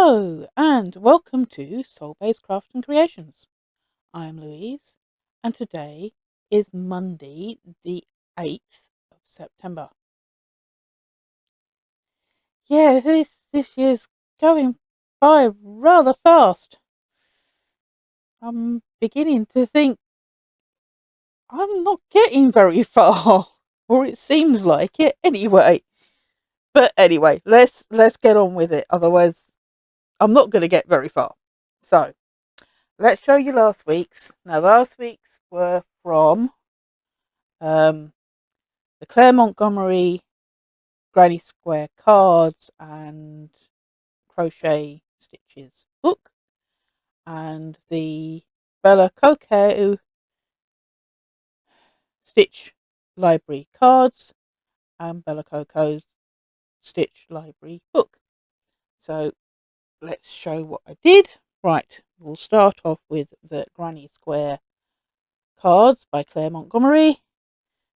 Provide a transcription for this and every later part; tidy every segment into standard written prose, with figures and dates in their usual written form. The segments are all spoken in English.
Hello and welcome to Soul Based Craft and Creations. I'm Louise and today is Monday the 8th of September. Yeah, this year's going by rather fast. I'm beginning to think I'm not getting very far, or it seems like it anyway. But anyway, let's get on with it. Otherwise, I'm not going to get very far. So, let's show you last week's. Now, last week's were from the Montgomerie Granny Square Cards and Crochet Stitches book, and the Bella Coco Stitch Library cards, and Bella Coco's Stitch Library book. So, let's show what I did. Right, we'll start off with the Granny Square cards by Claire Montgomerie.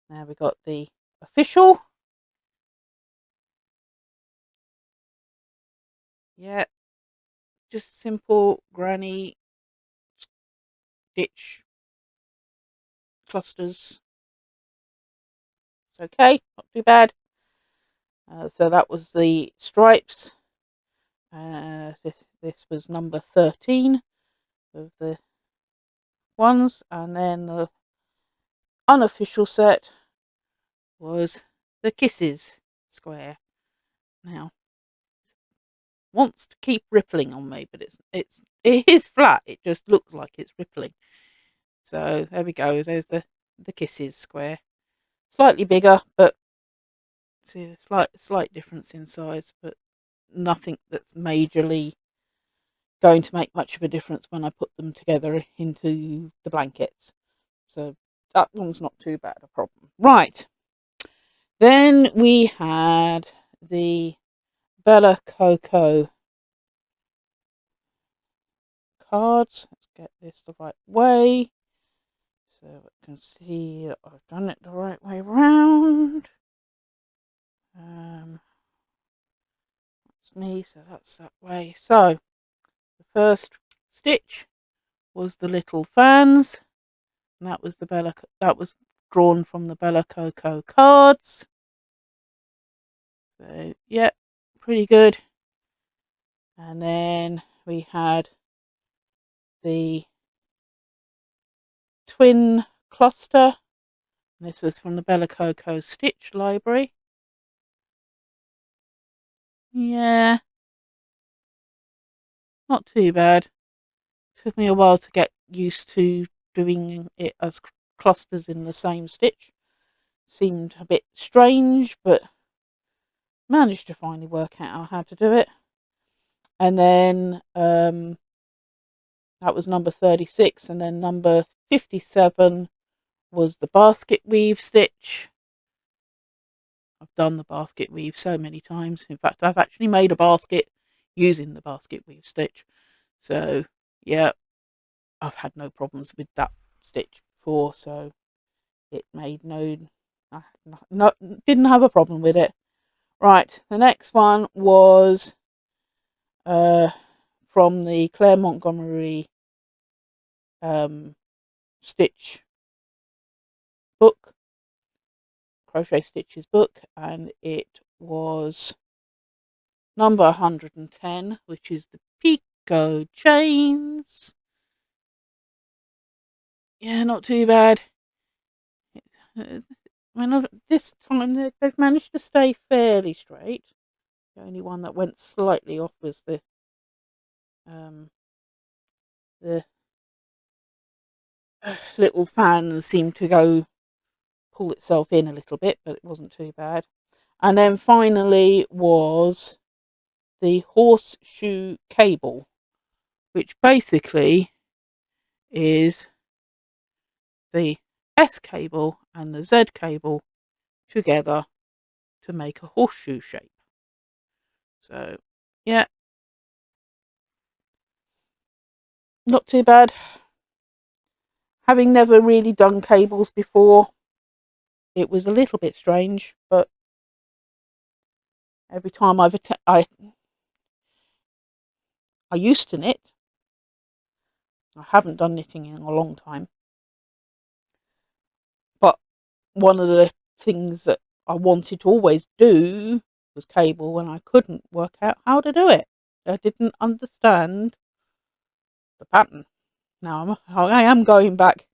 Now we got the official. Yeah, just simple granny stitch clusters. It's okay, not too bad. So that was the stripes. This was number 13 of the ones, and then the unofficial set was the kisses square. Now, wants to keep rippling on me, but it is flat. It just looks like it's rippling. So there we go. There's the kisses square. Slightly bigger, but see a slight difference in size, but nothing that's majorly going to make much of a difference when I put them together into the blankets. So that one's not too bad a problem. Right. Then we had the Bella Coco cards. Let's get this the right way so I can see that I've done it the right way round. That's me, so that's that way. So the first stitch was the little fans, and that was drawn from the Bella Coco cards. So yeah, pretty good. And then we had the twin cluster. This was from the Bella Coco Stitch Library. Yeah, not too bad. Took me a while to get used to doing it as clusters in the same stitch. Seemed a bit strange, but managed to finally work out how to do it. And then that was number 36, and then number 57 was the basket weave stitch. I've done the basket weave so many times. In fact, I've actually made a basket using the basket weave stitch. So yeah, I've had no problems with that stitch before, so it made no didn't have a problem with it. Right, the next one was from the Claire Montgomerie stitch book, Crochet Stitches book, and it was number 110, which is the Pico chains. Yeah, not too bad. I mean, this time they've managed to stay fairly straight. The only one that went slightly off was the little fan seemed to pull itself in a little bit, but it wasn't too bad. And then finally was the horseshoe cable, which basically is the S cable and the Z cable together to make a horseshoe shape. So yeah, not too bad. Having never really done cables before, it was a little bit strange, but every time I used to knit. I haven't done knitting in a long time. But one of the things that I wanted to always do was cable, and I couldn't work out how to do it. I didn't understand the pattern. Now I am going back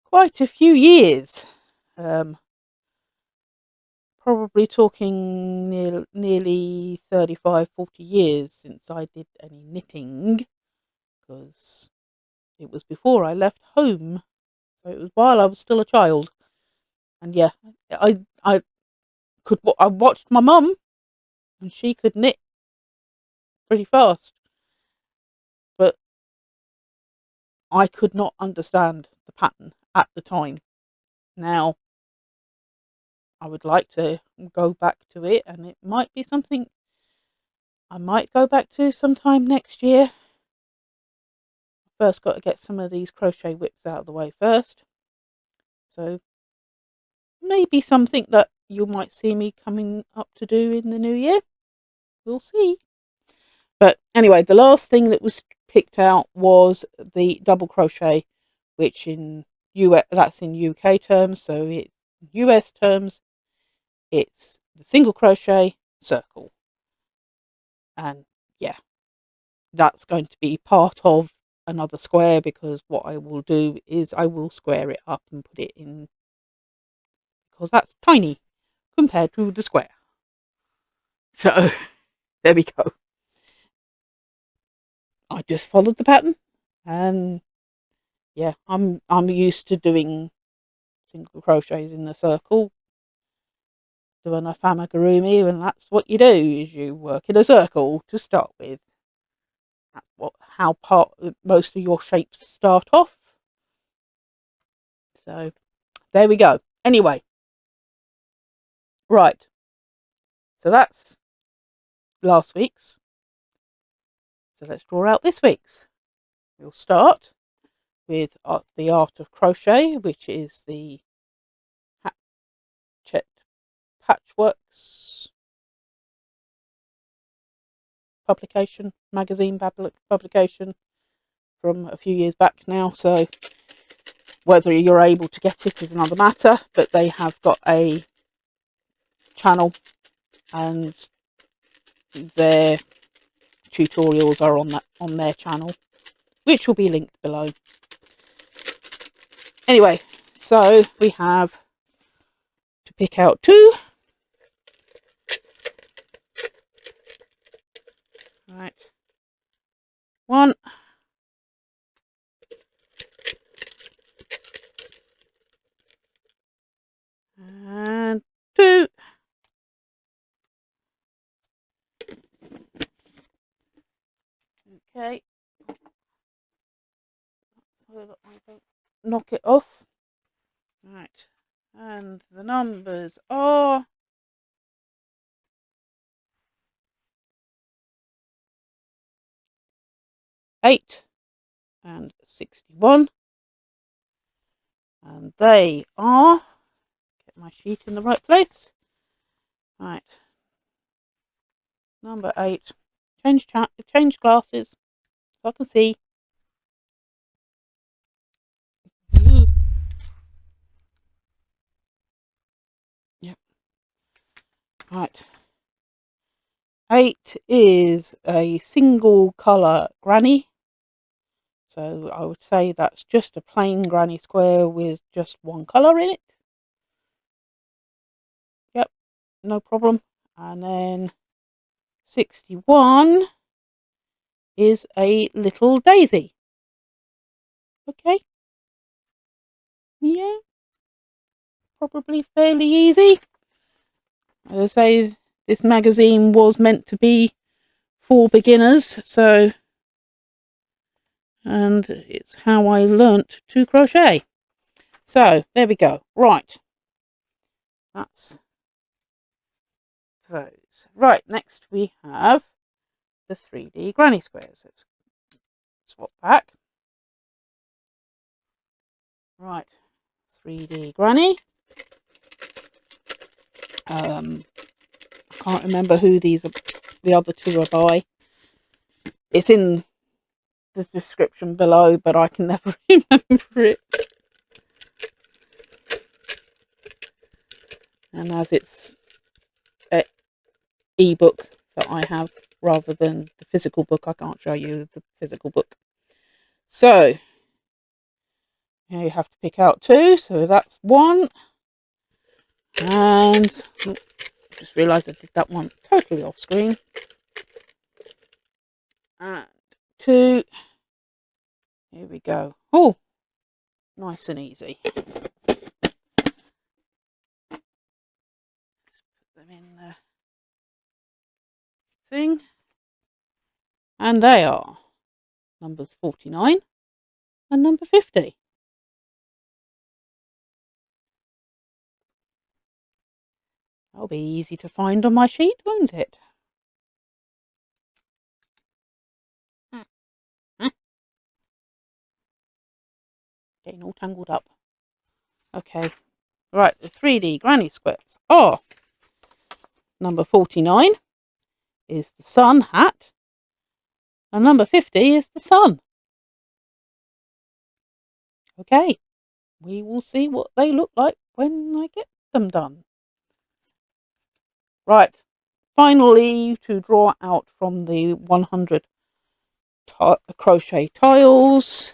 quite a few years. Probably talking nearly 35, 40 years since I did any knitting, because it was before I left home. So it was while I was still a child. And yeah, I watched my mum, and she could knit pretty fast, but I could not understand the pattern at the time. Now I would like to go back to it, and it might be something I might go back to sometime next year. First got to get some of these crochet whips out of the way first. So maybe something that you might see me coming up to do in the new year. We'll see. But anyway, the last thing that was picked out was the double crochet, which that's in UK terms. So in US terms, it's the single crochet circle. And yeah, that's going to be part of another square, because what I will do is I will square it up and put it in, because that's tiny compared to the square. So there we go. I just followed the pattern, and yeah, I'm used to doing single crochets in a circle, doing a famagurumi, and that's what you do, is you work in a circle to start with. That's how most of your shapes start off. So there we go. Anyway, right. So that's last week's. So let's draw out this week's. We'll start with the Art of Crochet, which is the Hachett Partworks magazine publication from a few years back now. So whether you're able to get it is another matter, but they have got a channel, and their tutorials are on their channel, which will be linked below. Anyway, so we have to pick out two. Right, one, and two. Okay, so that I don't knock it off. Right, and the numbers are 8 and 61, and they are, get my sheet in the right place. Right, number 8. Change glasses so I can see. Yep. Right. 8 is a single colour granny. So I would say that's just a plain granny square with just one colour in it. Yep, no problem. And then 61 is a little daisy. Okay. Yeah. Probably fairly easy. As I say, this magazine was meant to be for beginners, and it's how I learnt to crochet. So there we go. Right, that's those. Right, next we have the 3D granny squares. Let's swap back. Right, 3D granny. I can't remember who the other two are by. It's in the description below, but I can never remember it. And as it's an ebook that I have rather than the physical book, I can't show you the physical book. So now you have to pick out 2. So that's 1. And I just realised I did that one totally off screen. And 2. Here we go. Oh, nice and easy. Put them in the thing. And they are numbers 49 and number 50. That'll be easy to find on my sheet, won't it? Getting all tangled up. Okay, right, the 3D granny squares are number 49 is the sun hat, and number 50 is the sun. Okay, we will see what they look like when I get them done. Right, finally, to draw out from the 100 crochet tiles.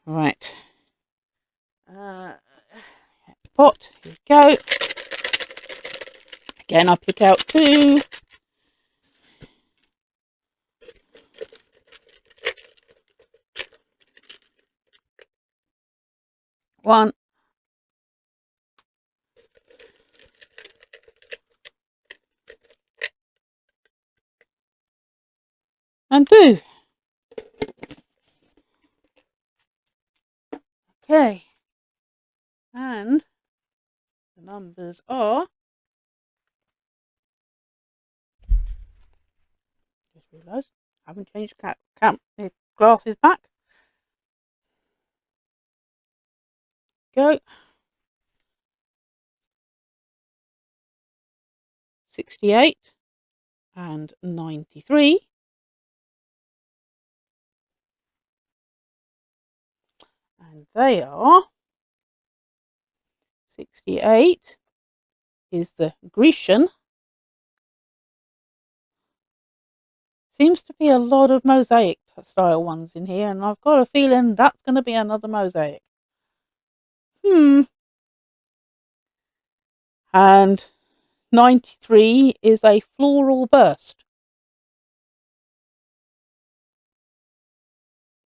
Right, pot, here we go. Again, I pick out 2. One. And 2. Okay, and the numbers are, just realised I haven't changed the glasses back. Go. 68 and 93. And they are 68 is the Grecian. Seems to be a lot of mosaic style ones in here, and I've got a feeling that's going to be another mosaic. And 93 is a floral burst.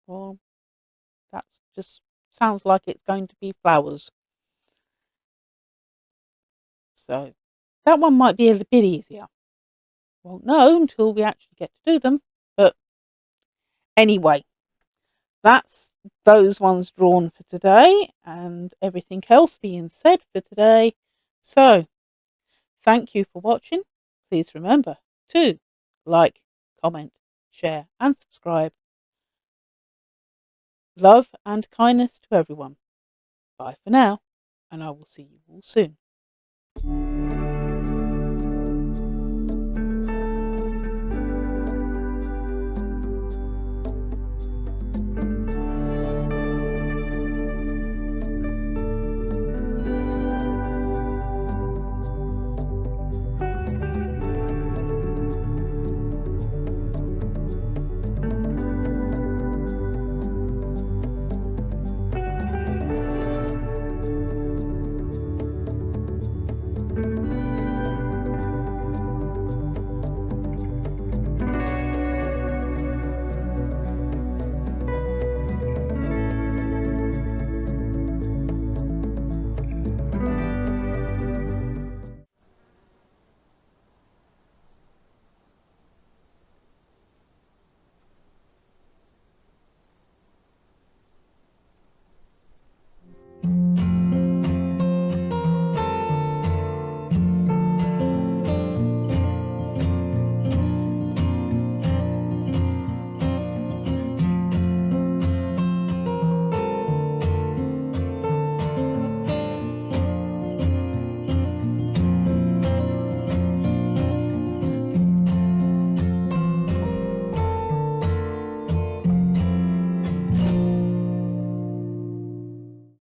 Well, that just sounds like it's going to be flowers. So that one might be a bit easier. Won't know until we actually get to do them. But anyway, that's those ones drawn for today, and everything else being said for today. So thank you for watching. Please remember to like, comment, share and subscribe. Love and kindness to everyone. Bye for now, and I will see you all soon.